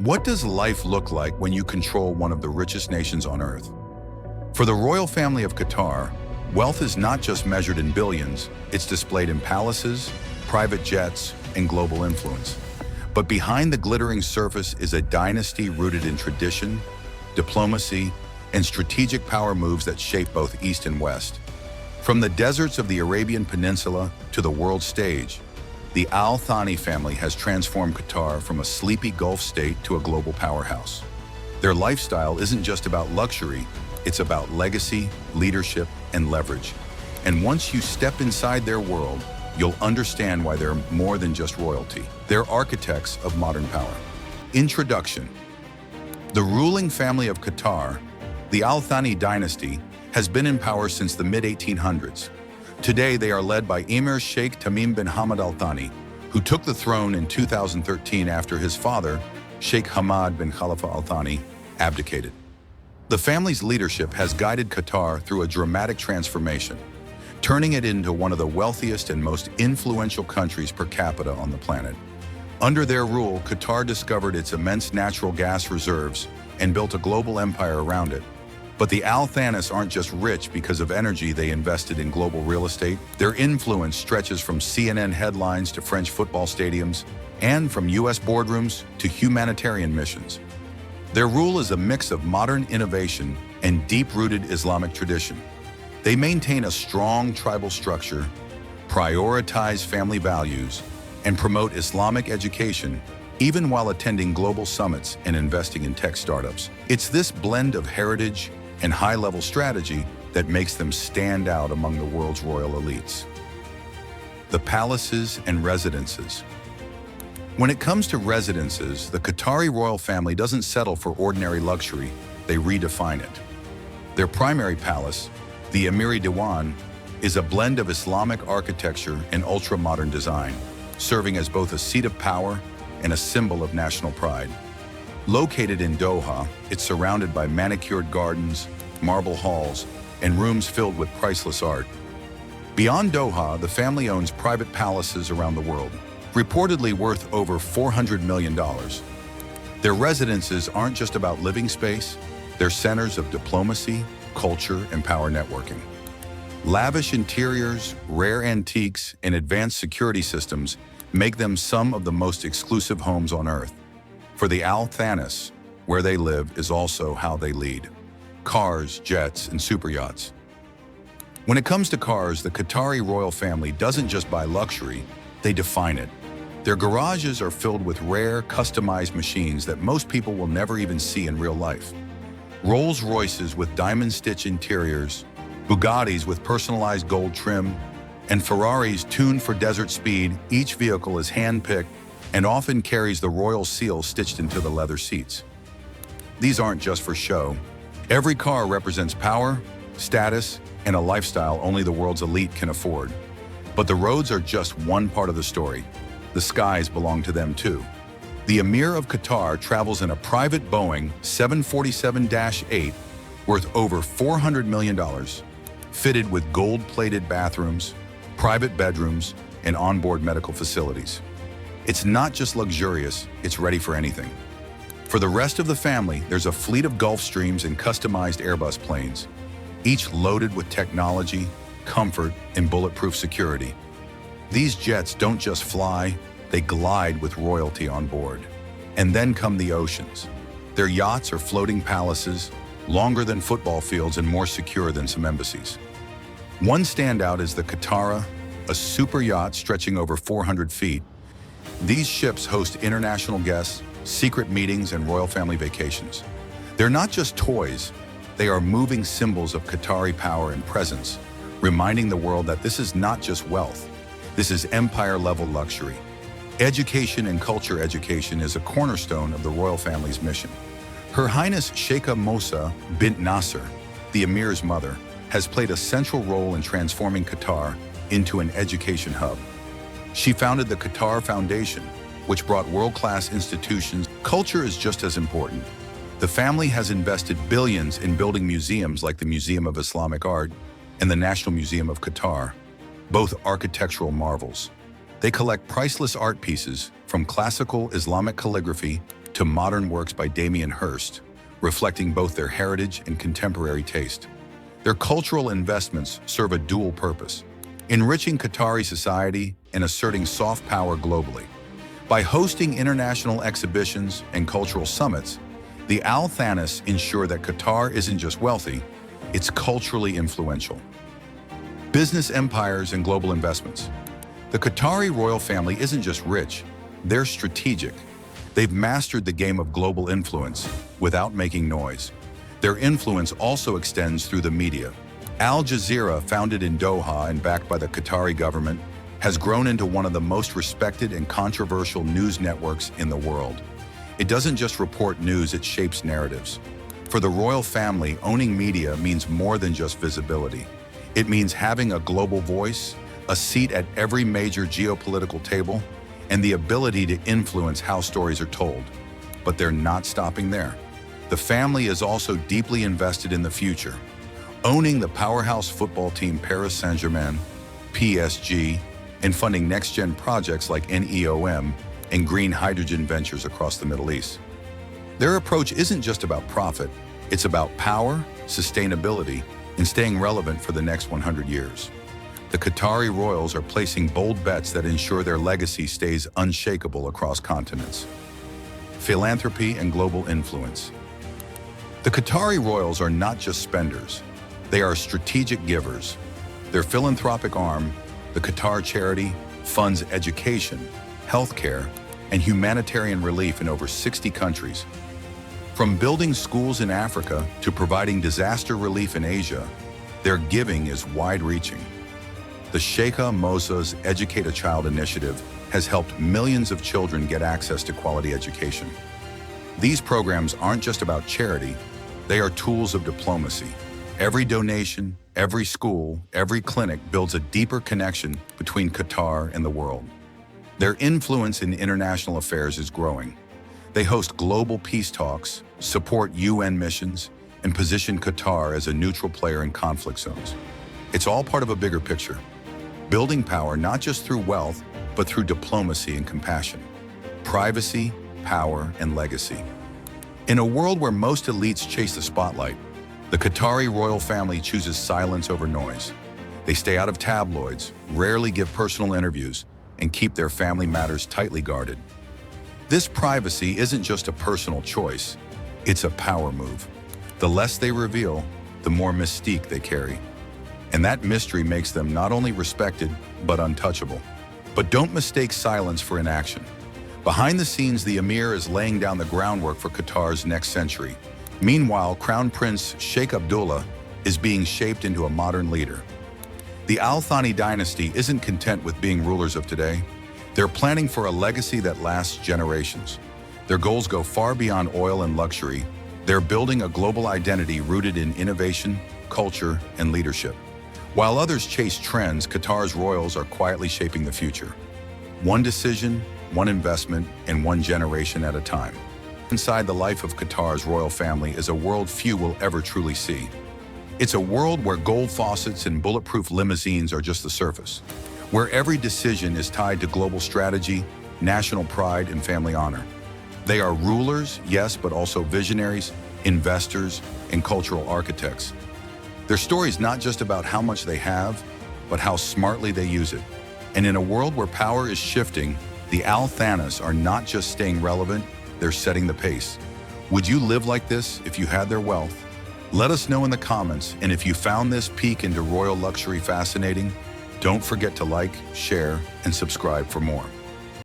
What does life look like when you control one of the richest nations on earth? For the royal family of Qatar, wealth is not just measured in billions, it's displayed in palaces, private jets, and global influence. But behind the glittering surface is a dynasty rooted in tradition, diplomacy, and strategic power moves that shape both East and West. From the deserts of the Arabian Peninsula to the world stage, the Al Thani family has transformed Qatar from a sleepy Gulf state to a global powerhouse. Their lifestyle isn't just about luxury, it's about legacy, leadership, and leverage. And once you step inside their world, you'll understand why they're more than just royalty. They're architects of modern power. Introduction. The ruling family of Qatar, the Al Thani dynasty, has been in power since the mid-1800s. Today, they are led by Emir Sheikh Tamim bin Hamad Al Thani, who took the throne in 2013 after his father, Sheikh Hamad bin Khalifa Al Thani, abdicated. The family's leadership has guided Qatar through a dramatic transformation, turning it into one of the wealthiest and most influential countries per capita on the planet. Under their rule, Qatar discovered its immense natural gas reserves and built a global empire around it. But the Al Thanis aren't just rich because of energy they invested in global real estate. Their influence stretches from CNN headlines to French football stadiums, and from US boardrooms to humanitarian missions. Their rule is a mix of modern innovation and deep-rooted Islamic tradition. They maintain a strong tribal structure, prioritize family values, and promote Islamic education, even while attending global summits and investing in tech startups. It's this blend of heritage and high-level strategy that makes them stand out among the world's royal elites. The palaces and residences. When it comes to residences, the Qatari royal family doesn't settle for ordinary luxury, they redefine it. Their primary palace, the Amiri Diwan, is a blend of Islamic architecture and ultra-modern design, serving as both a seat of power and a symbol of national pride. Located in Doha, it's surrounded by manicured gardens, marble halls, and rooms filled with priceless art. Beyond Doha, the family owns private palaces around the world, reportedly worth over $400 million. Their residences aren't just about living space, they're centers of diplomacy, culture, and power networking. Lavish interiors, rare antiques, and advanced security systems make them some of the most exclusive homes on earth. For the Al Thanis, where they live is also how they lead. Cars, jets, and superyachts. When it comes to cars, the Qatari royal family doesn't just buy luxury, they define it. Their garages are filled with rare, customized machines that most people will never even see in real life. Rolls-Royces with diamond-stitch interiors, Bugattis with personalized gold trim, and Ferraris tuned for desert speed. Each vehicle is hand-picked and often carries the royal seal stitched into the leather seats. These aren't just for show. Every car represents power, status, and a lifestyle only the world's elite can afford. But the roads are just one part of the story. The skies belong to them too. The Emir of Qatar travels in a private Boeing 747-8 worth over $400 million, fitted with gold-plated bathrooms, private bedrooms, and onboard medical facilities. It's not just luxurious, it's ready for anything. For the rest of the family, there's a fleet of Gulfstreams and customized Airbus planes, each loaded with technology, comfort, and bulletproof security. These jets don't just fly, they glide with royalty on board. And then come the oceans. Their yachts are floating palaces, longer than football fields and more secure than some embassies. One standout is the Katara, a super yacht stretching over 400 feet. These ships host international guests, secret meetings, and royal family vacations. They're not just toys, they are moving symbols of Qatari power and presence, reminding the world that this is not just wealth, this is empire-level luxury. Education and culture education is a cornerstone of the royal family's mission. Her Highness Sheikha Mosa bint Nasser, the Emir's mother, has played a central role in transforming Qatar into an education hub. She founded the Qatar Foundation, which brought world-class institutions. Culture is just as important. The family has invested billions in building museums like the Museum of Islamic Art and the National Museum of Qatar, both architectural marvels. They collect priceless art pieces from classical Islamic calligraphy to modern works by Damien Hirst, reflecting both their heritage and contemporary taste. Their cultural investments serve a dual purpose, enriching Qatari society and asserting soft power globally. By hosting international exhibitions and cultural summits, the Al Thanis ensure that Qatar isn't just wealthy, it's culturally influential. Business empires and global investments. The Qatari royal family isn't just rich, they're strategic. They've mastered the game of global influence without making noise. Their influence also extends through the media. Al Jazeera, founded in Doha and backed by the Qatari government, has grown into one of the most respected and controversial news networks in the world. It doesn't just report news, it shapes narratives. For the royal family, owning media means more than just visibility. It means having a global voice, a seat at every major geopolitical table, and the ability to influence how stories are told. But they're not stopping there. The family is also deeply invested in the future, owning the powerhouse football team Paris Saint-Germain, PSG, and funding next-gen projects like NEOM and green hydrogen ventures across the Middle East. Their approach isn't just about profit, it's about power, sustainability, and staying relevant for the next 100 years. The Qatari royals are placing bold bets that ensure their legacy stays unshakable across continents. Philanthropy and global influence. The Qatari royals are not just spenders, they are strategic givers. Their philanthropic arm, the Qatar Charity, funds education, healthcare, and humanitarian relief in over 60 countries. From building schools in Africa to providing disaster relief in Asia, their giving is wide-reaching. The Sheikha Mossa's Educate a Child initiative has helped millions of children get access to quality education. These programs aren't just about charity, they are tools of diplomacy. Every donation, every school, every clinic builds a deeper connection between Qatar and the world. Their influence in international affairs is growing. They host global peace talks, support UN missions, and position Qatar as a neutral player in conflict zones. It's all part of a bigger picture, building power not just through wealth, but through diplomacy and compassion, privacy, power, and legacy. In a world where most elites chase the spotlight, the Qatari royal family chooses silence over noise. They stay out of tabloids, rarely give personal interviews, and keep their family matters tightly guarded. This privacy isn't just a personal choice, it's a power move. The less they reveal, the more mystique they carry. And that mystery makes them not only respected, but untouchable. But don't mistake silence for inaction. Behind the scenes, the Emir is laying down the groundwork for Qatar's next century. Meanwhile, Crown Prince Sheikh Abdullah is being shaped into a modern leader. The Al Thani dynasty isn't content with being rulers of today. They're planning for a legacy that lasts generations. Their goals go far beyond oil and luxury. They're building a global identity rooted in innovation, culture, and leadership. While others chase trends, Qatar's royals are quietly shaping the future. One decision, one investment, and one generation at a time. Inside the life of Qatar's royal family is a world few will ever truly see. It's a world where gold faucets and bulletproof limousines are just the surface, where every decision is tied to global strategy, national pride, and family honor. They are rulers, yes, but also visionaries, investors, and cultural architects. Their story is not just about how much they have, but how smartly they use it. And in a world where power is shifting, the Al Thanis are not just staying relevant, they're setting the pace. Would you live like this if you had their wealth? Let us know in the comments, and if you found this peek into royal luxury fascinating, don't forget to like, share, and subscribe for more.